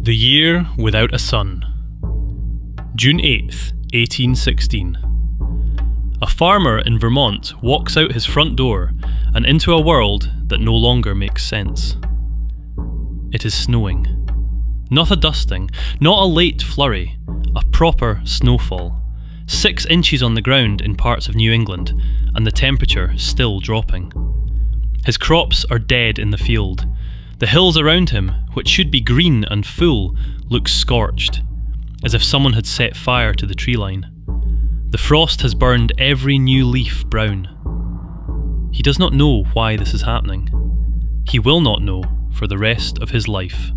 The Year Without a Sun. June 8th, 1816. A farmer in Vermont walks out his front door and into a world that no longer makes sense. It is snowing. Not a dusting, not a late flurry, a proper snowfall. 6 inches on the ground in parts of New England, and the temperature still dropping. His crops are dead in the field. The hills around him, which should be green and full, look scorched, as if someone had set fire to the tree line. The frost has burned every new leaf brown. He does not know why this is happening. He will not know for the rest of his life.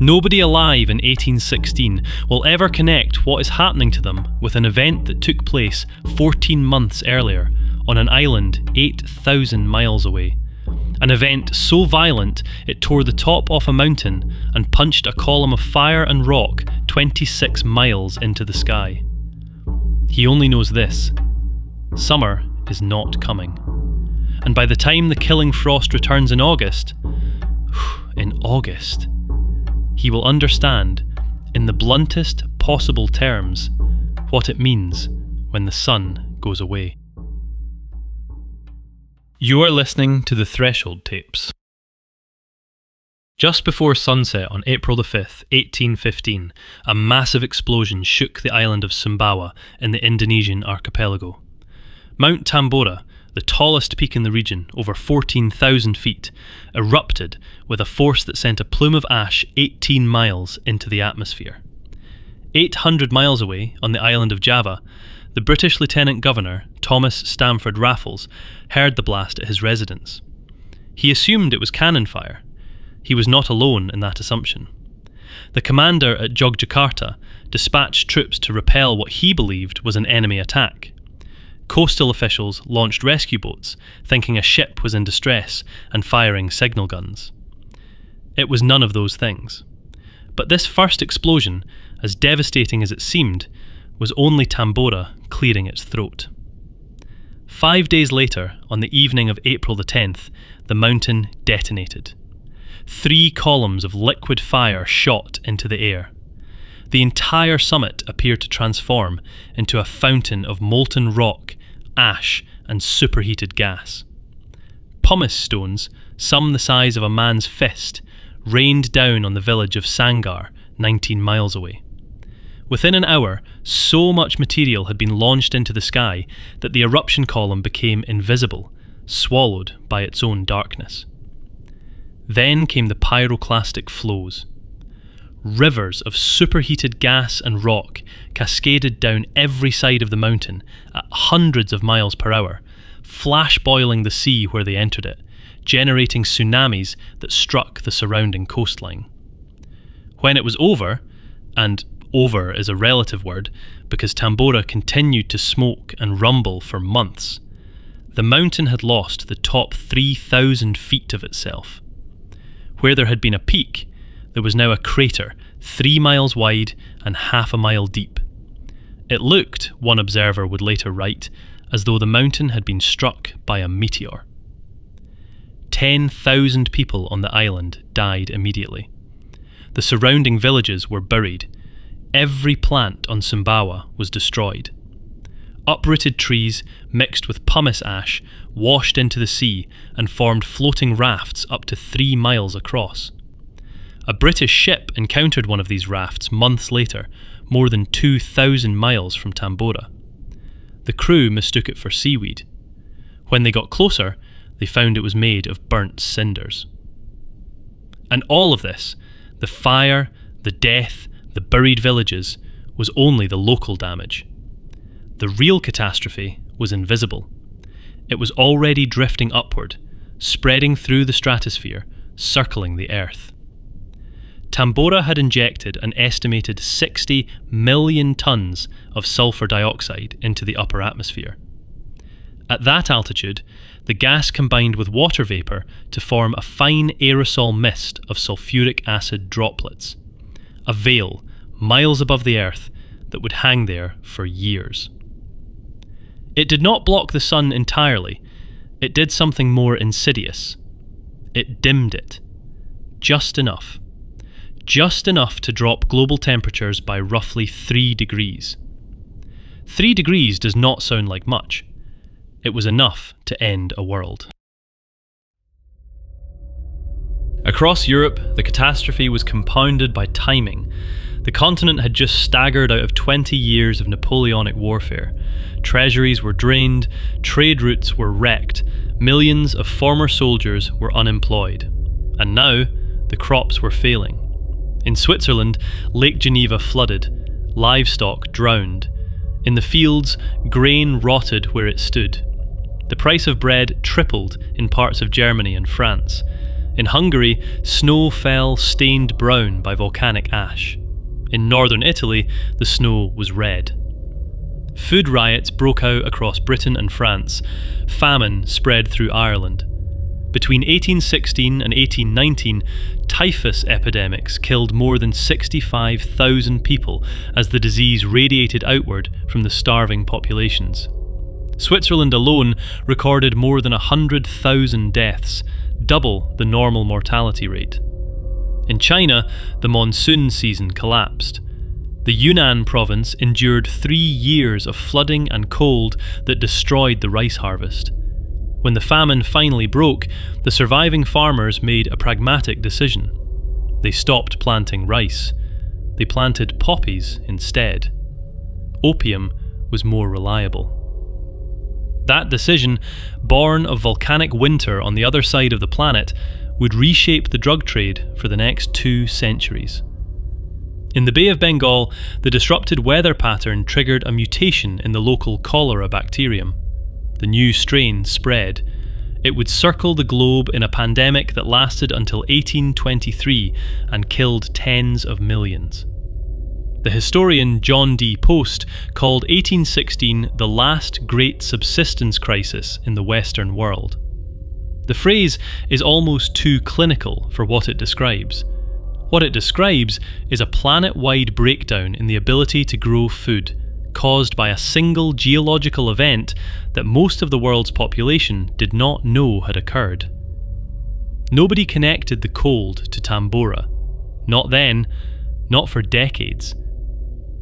Nobody alive in 1816 will ever connect what is happening to them with an event that took place 14 months earlier on an island 8,000 miles away. An event so violent it tore the top off a mountain and punched a column of fire and rock 26 miles into the sky. He only knows this: summer is not coming. And by the time the killing frost returns in August, he will understand, in the bluntest possible terms, what it means when the sun goes away. You are listening to the Threshold Tapes. Just before sunset on April the 5th, 1815, a massive explosion shook the island of Sumbawa in the Indonesian archipelago. Mount Tambora, the tallest peak in the region, over 14,000 feet, erupted with a force that sent a plume of ash 18 miles into the atmosphere. 800 miles away, on the island of Java, the British Lieutenant Governor, Thomas Stamford Raffles, heard the blast at his residence. He assumed it was cannon fire. He was not alone in that assumption. The commander at Yogyakarta dispatched troops to repel what he believed was an enemy attack. Coastal officials launched rescue boats, thinking a ship was in distress and firing signal guns. It was none of those things. But this first explosion, as devastating as it seemed, was only Tambora clearing its throat. 5 days later, on the evening of April the 10th, the mountain detonated. 3 columns of liquid fire shot into the air. The entire summit appeared to transform into a fountain of molten rock, ash, and superheated gas. Pumice stones, some the size of a man's fist, rained down on the village of Sangar, 19 miles away. Within an hour, so much material had been launched into the sky that the eruption column became invisible, swallowed by its own darkness. Then came the pyroclastic flows. Rivers of superheated gas and rock cascaded down every side of the mountain at hundreds of miles per hour, flash boiling the sea where they entered it, generating tsunamis that struck the surrounding coastline. When it was over, and over is a relative word because Tambora continued to smoke and rumble for months, the mountain had lost the top 3,000 feet of itself. Where there had been a peak, there was now a crater 3 miles wide and half a mile deep. It looked, one observer would later write, as though the mountain had been struck by a meteor. 10,000 people on the island died immediately. The surrounding villages were buried. Every plant on Sumbawa was destroyed. Uprooted trees mixed with pumice ash washed into the sea and formed floating rafts up to 3 miles across. A British ship encountered one of these rafts months later, more than 2,000 miles from Tambora. The crew mistook it for seaweed. When they got closer, they found it was made of burnt cinders. And all of this, the fire, the death, the buried villages, was only the local damage. The real catastrophe was invisible. It was already drifting upward, spreading through the stratosphere, circling the Earth. Tambora had injected an estimated 60 million tons of sulfur dioxide into the upper atmosphere. At that altitude, the gas combined with water vapour to form a fine aerosol mist of sulfuric acid droplets, a veil miles above the Earth that would hang there for years. It did not block the sun entirely. It did something more insidious. It dimmed it. Just enough. just enough to drop global temperatures by roughly 3 degrees. 3 degrees does not sound like much. It was enough to end a world. Across Europe, the catastrophe was compounded by timing. The continent had just staggered out of 20 years of Napoleonic warfare. Treasuries were drained, trade routes were wrecked, millions of former soldiers were unemployed. And now, the crops were failing. In Switzerland, Lake Geneva flooded, livestock drowned. In the fields, grain rotted where it stood. The price of bread tripled in parts of Germany and France. In Hungary, snow fell stained brown by volcanic ash. In northern Italy, the snow was red. Food riots broke out across Britain and France. Famine spread through Ireland. Between 1816 and 1819, typhus epidemics killed more than 65,000 people as the disease radiated outward from the starving populations. Switzerland alone recorded more than 100,000 deaths, double the normal mortality rate. In China, the monsoon season collapsed. The Yunnan province endured 3 years of flooding and cold that destroyed the rice harvest. When the famine finally broke, the surviving farmers made a pragmatic decision. They stopped planting rice. They planted poppies instead. Opium was more reliable. That decision, born of volcanic winter on the other side of the planet, would reshape the drug trade for the next 2 centuries. In the Bay of Bengal, the disrupted weather pattern triggered a mutation in the local cholera bacterium. The new strain spread. It would circle the globe in a pandemic that lasted until 1823 and killed tens of millions. The historian John D. Post called 1816 the last great subsistence crisis in the Western world. The phrase is almost too clinical for what it describes. What it describes is a planet-wide breakdown in the ability to grow food, caused by a single geological event that most of the world's population did not know had occurred. Nobody connected the cold to Tambora. Not then, not for decades.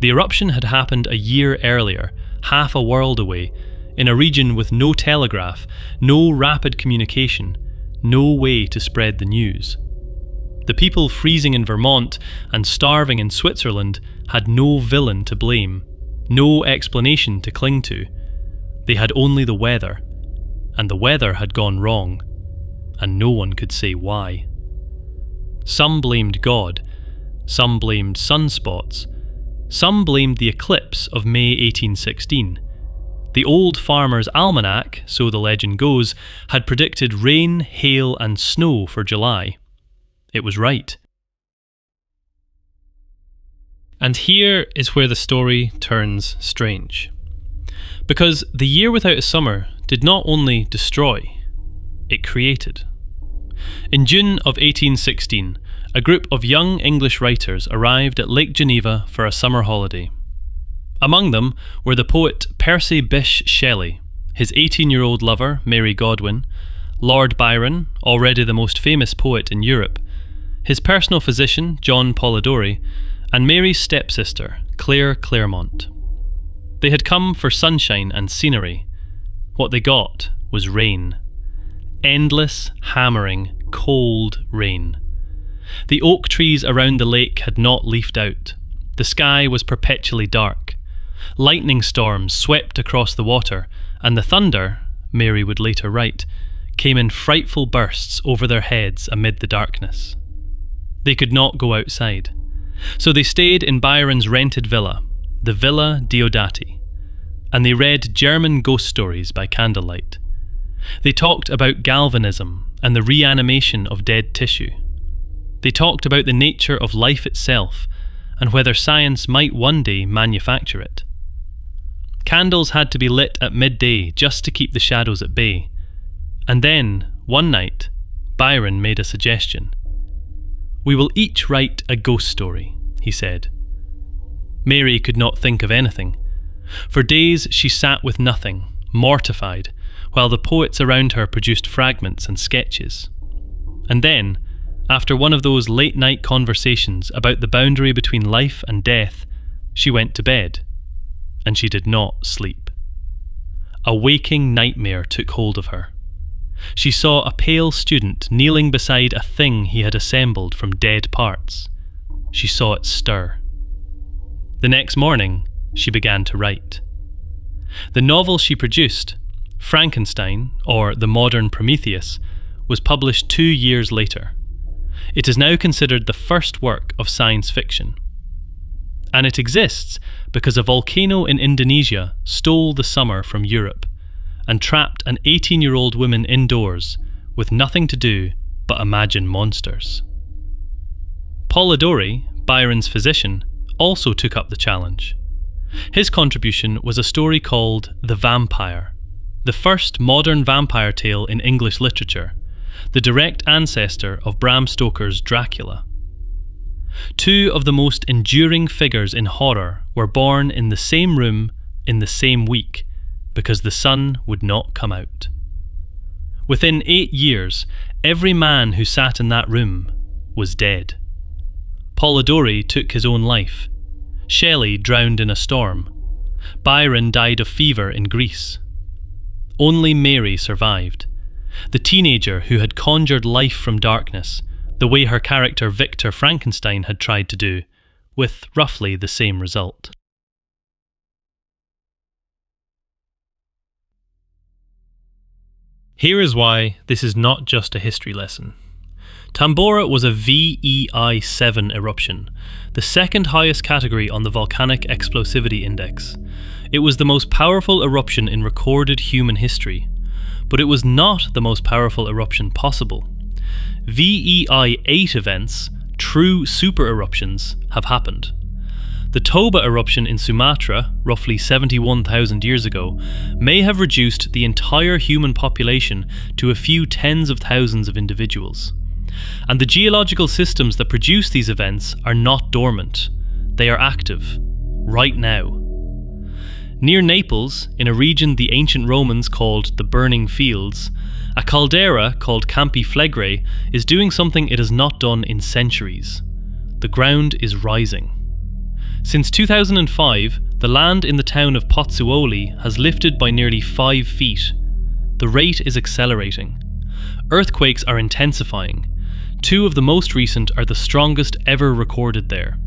The eruption had happened a year earlier, half a world away, in a region with no telegraph, no rapid communication, no way to spread the news. The people freezing in Vermont and starving in Switzerland had no villain to blame, no explanation to cling to. They had only the weather, and the weather had gone wrong, and no one could say why. Some blamed God, some blamed sunspots, some blamed the eclipse of May 1816. The old farmer's almanac, so the legend goes, had predicted rain, hail and snow for July. It was right. And here is where the story turns strange. Because the year without a summer did not only destroy, it created. In June of 1816, a group of young English writers arrived at Lake Geneva for a summer holiday. Among them were the poet Percy Bysshe Shelley, his 18-year-old lover Mary Godwin, Lord Byron, already the most famous poet in Europe, his personal physician John Polidori, and Mary's stepsister Claire Clairmont. They had come for sunshine and scenery. What they got was rain. Endless, hammering, cold rain. The oak trees around the lake had not leafed out. The sky was perpetually dark. Lightning storms swept across the water, and the thunder, Mary would later write, came in frightful bursts over their heads amid the darkness. They could not go outside, so they stayed in Byron's rented villa, the Villa Diodati, and they read German ghost stories by candlelight. They talked about galvanism and the reanimation of dead tissue. They talked about the nature of life itself and whether science might one day manufacture it. Candles had to be lit at midday just to keep the shadows at bay. And then, one night, Byron made a suggestion. "We will each write a ghost story," he said. Mary could not think of anything. For days she sat with nothing, mortified, while the poets around her produced fragments and sketches. And then, After one of those late-night conversations about the boundary between life and death, she went to bed, and she did not sleep. A waking nightmare took hold of her. She saw a pale student kneeling beside a thing he had assembled from dead parts. She saw it stir. The next morning, she began to write. The novel she produced, Frankenstein, or The Modern Prometheus, was published 2 years later. It is now considered the first work of science fiction. And it exists because a volcano in Indonesia stole the summer from Europe and trapped an 18-year-old woman indoors with nothing to do but imagine monsters. Polidori, Byron's physician, also took up the challenge. His contribution was a story called The Vampire, the first modern vampire tale in English literature, the direct ancestor of Bram Stoker's Dracula. Two of the most enduring figures in horror were born in the same room in the same week because the sun would not come out. Within 8 years, every man who sat in that room was dead. Polidori took his own life. Shelley drowned in a storm. Byron died of fever in Greece. Only Mary survived, the teenager who had conjured life from darkness, the way her character Victor Frankenstein had tried to do, with roughly the same result. Here is why this is not just a history lesson. Tambora was a VEI 7 eruption, the second highest category on the Volcanic Explosivity Index. It was the most powerful eruption in recorded human history, but it was not the most powerful eruption possible. VEI 8 events, true super eruptions, have happened. The Toba eruption in Sumatra, roughly 71,000 years ago, may have reduced the entire human population to a few tens of thousands of individuals. And the geological systems that produce these events are not dormant. They are active, right now. Near Naples, in a region the ancient Romans called the Burning Fields, a caldera called Campi Flegrei is doing something it has not done in centuries. The ground is rising. Since 2005, the land in the town of Pozzuoli has lifted by nearly 5 feet. The rate is accelerating. Earthquakes are intensifying. 2 of the most recent are the strongest ever recorded there.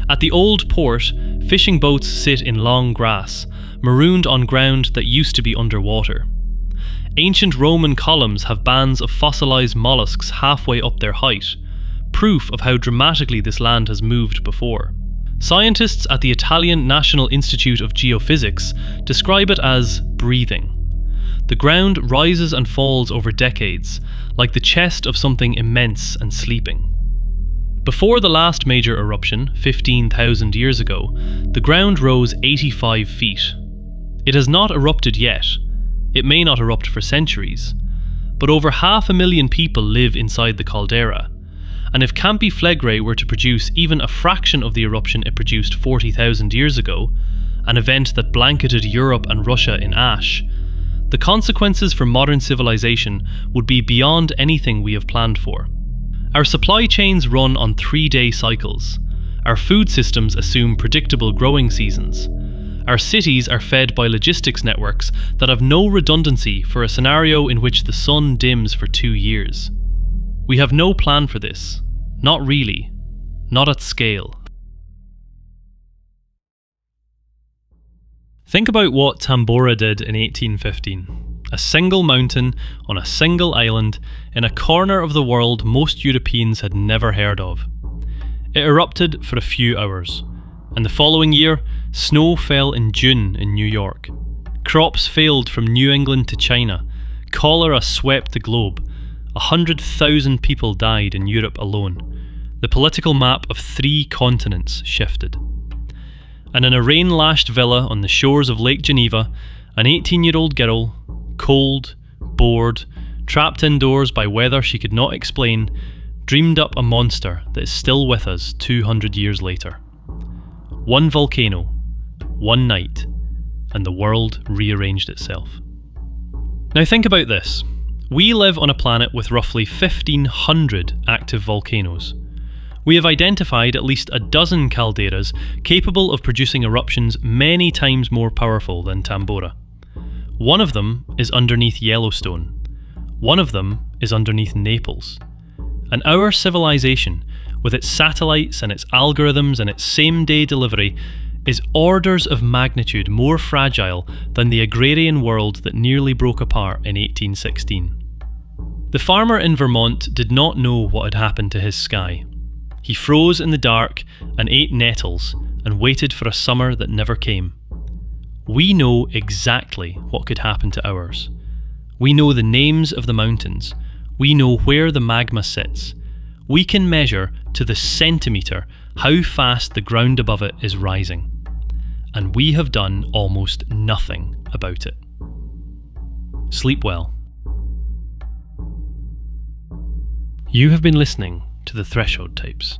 At the old port, fishing boats sit in long grass, marooned on ground that used to be underwater. Ancient Roman columns have bands of fossilized mollusks halfway up their height, proof of how dramatically this land has moved before. Scientists at the Italian National Institute of Geophysics describe it as breathing. The ground rises and falls over decades, like the chest of something immense and sleeping. Before the last major eruption, 15,000 years ago, the ground rose 85 feet. It has not erupted yet. It may not erupt for centuries. But over 500,000 people live inside the caldera. And if Campi Flegrei were to produce even a fraction of the eruption it produced 40,000 years ago, an event that blanketed Europe and Russia in ash, the consequences for modern civilization would be beyond anything we have planned for. Our supply chains run on 3-day cycles. Our food systems assume predictable growing seasons. Our cities are fed by logistics networks that have no redundancy for a scenario in which the sun dims for 2 years. We have no plan for this. Not really. Not at scale. Think about what Tambora did in 1815. A single mountain on a single island in a corner of the world most Europeans had never heard of. It erupted for a few hours, and the following year, snow fell in June in New York. Crops failed from New England to China. Cholera swept the globe. 100,000 people died in Europe alone. The political map of 3 continents shifted. And in a rain-lashed villa on the shores of Lake Geneva, an 18-year-old girl, cold, bored, trapped indoors by weather she could not explain, dreamed up a monster that is still with us 200 years later. One volcano, one night, and the world rearranged itself. Now think about this. We live on a planet with roughly 1,500 active volcanoes. We have identified at least a dozen calderas capable of producing eruptions many times more powerful than Tambora. One of them is underneath Yellowstone. One of them is underneath Naples. And our civilization, with its satellites and its algorithms and its same-day delivery, is orders of magnitude more fragile than the agrarian world that nearly broke apart in 1816. The farmer in Vermont did not know what had happened to his sky. He froze in the dark and ate nettles and waited for a summer that never came. We know exactly what could happen to ours. We know the names of the mountains. We know where the magma sits. We can measure to the centimetre how fast the ground above it is rising. And we have done almost nothing about it. Sleep well. You have been listening to the Threshold Tapes.